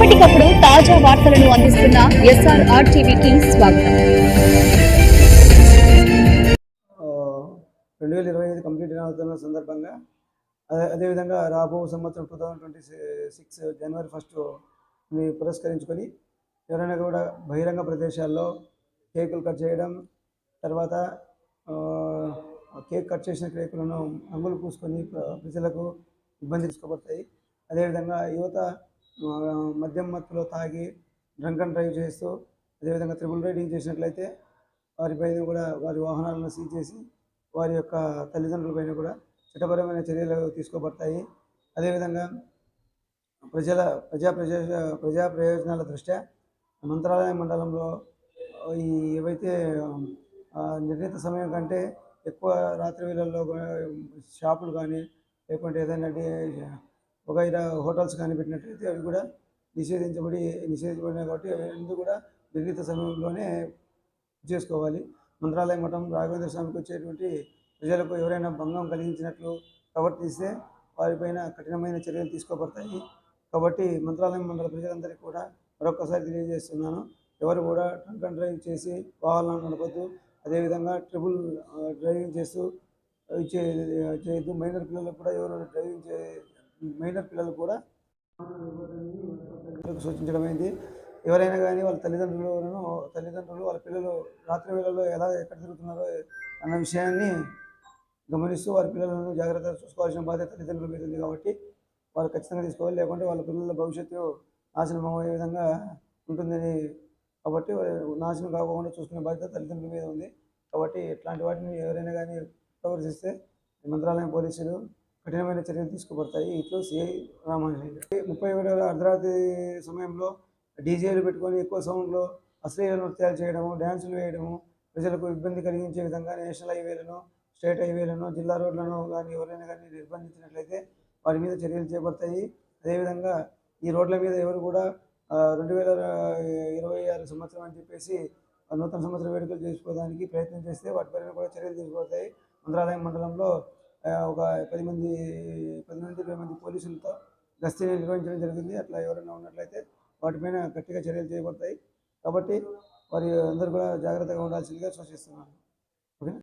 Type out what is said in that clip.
ఎప్పటికప్పుడు తాజా వార్తలను అందిస్తున్న SRR టీవీకి స్వాగతం. 2025 కంప్లీట్ అవుతున్న సందర్భంగా అదేవిధంగా రాబో సంవత్సరం 2026 జనవరి 1 పురస్కరించుకొని ఎవరైనా కూడా బహిరంగ ప్రదేశాల్లో కేకులు కట్ చేయడం, తర్వాత కేక్ కట్ చేసిన కేకులను రంగులు పూసుకొని ప్రజలకు ఇబ్బంది తీసుకోబడతాయి. అదేవిధంగా యువత మద్యం మత్తులో తాగి డ్రంక్ అండ్ డ్రైవ్ చేస్తూ అదేవిధంగా ట్రిపుల్ రైడింగ్ చేసినట్లయితే వారిపైన కూడా వారి వాహనాలను సీజ్ చేసి వారి యొక్క తల్లిదండ్రులపైన కూడా చట్టపరమైన చర్యలు తీసుకోబడతాయి. అదేవిధంగా ప్రజా ప్రయోజనాల దృష్ట్యా మంత్రాలయం మండలంలో ఏవైతే నిర్ణీత సమయం కంటే ఎక్కువ రాత్రి వేళల్లో షాపులు కానీ లేకుంటే ఏదైనా వగైరా హోటల్స్ కానీ పెట్టినట్లయితే అవి కూడా నిషేధించబడినాయి కాబట్టి అవి కూడా నిర్ణీత సమయంలోనే చేసుకోవాలి. మంత్రాలయం మఠం రాఘవేంద్ర స్వామికి వచ్చేటువంటి ప్రజలకు ఎవరైనా భంగం కలిగించినట్లు ప్రవర్తిస్తే వారిపైన కఠినమైన చర్యలు తీసుకోబడతాయి. కాబట్టి మంత్రాలయం మండల ప్రజలందరికీ కూడా మరొకసారి తెలియజేస్తున్నాను, ఎవరు కూడా డ్రంక్ అండ్ డ్రైవ్ చేసి వాహనాలు నడపద్దు. అదేవిధంగా ట్రిపుల్ డ్రైవింగ్ చేస్తూ చేయొద్దు. మైనర్ పిల్లలకు కూడా సూచించడమైంది. ఎవరైనా కానీ వాళ్ళ తల్లిదండ్రులు వాళ్ళ పిల్లలు రాత్రి వేళల్లో ఎక్కడ తిరుగుతున్నారో అన్న విషయాన్ని గమనిస్తూ వారి పిల్లలను జాగ్రత్తగా చూసుకోవాల్సిన బాధ్యత తల్లిదండ్రుల మీద ఉంది. కాబట్టి వాళ్ళు ఖచ్చితంగా తీసుకోవాలి, లేకుంటే వాళ్ళ పిల్లల భవిష్యత్తు నాశనం అయ్యే విధంగా ఉంటుందని. కాబట్టి నాశనం కాకుండా చూసుకునే బాధ్యత తల్లిదండ్రుల మీద ఉంది. కాబట్టి ఇట్లాంటి వాటిని ఎవరైనా కానీ ప్రవర్తిస్తే మంత్రాలయం పోలీసులు కఠినమైన చర్యలు తీసుకోబడతాయి. ఇట్లు సిఐ రామాంజనేయులు. 31 అర్ధరాత్రి సమయంలో డీజేలు పెట్టుకొని ఎక్కువ సౌండ్లో అశ్లీల నృత్యాలు చేయడము, డ్యాన్సులు వేయడము, ప్రజలకు ఇబ్బంది కలిగించే విధంగా నేషనల్ హైవేలను, స్టేట్ హైవేలను, జిల్లా రోడ్లను కానీ ఎవరైనా కానీ నిర్బంధించినట్లయితే వారి మీద చర్యలు చేపడతాయి. అదేవిధంగా ఈ రోడ్ల మీద ఎవరు కూడా 2026 సంవత్సరం అని చెప్పేసి నూతన సంవత్సర వేడుకలు చేసుకోవడానికి ప్రయత్నం చేస్తే వాటిపైన కూడా చర్యలు తీసుకోబడతాయి. మంత్రాలయం మండలంలో ఒక 10 నుండి 20 మంది పోలీసులతో గస్తీని నిర్వహించడం జరిగింది. అట్లా ఎవరైనా ఉన్నట్లయితే వాటిపైన గట్టిగా చర్యలు చేయబడతాయి. కాబట్టి వారి అందరూ కూడా జాగ్రత్తగా ఉండాల్సిందిగా సూచిస్తున్నాను.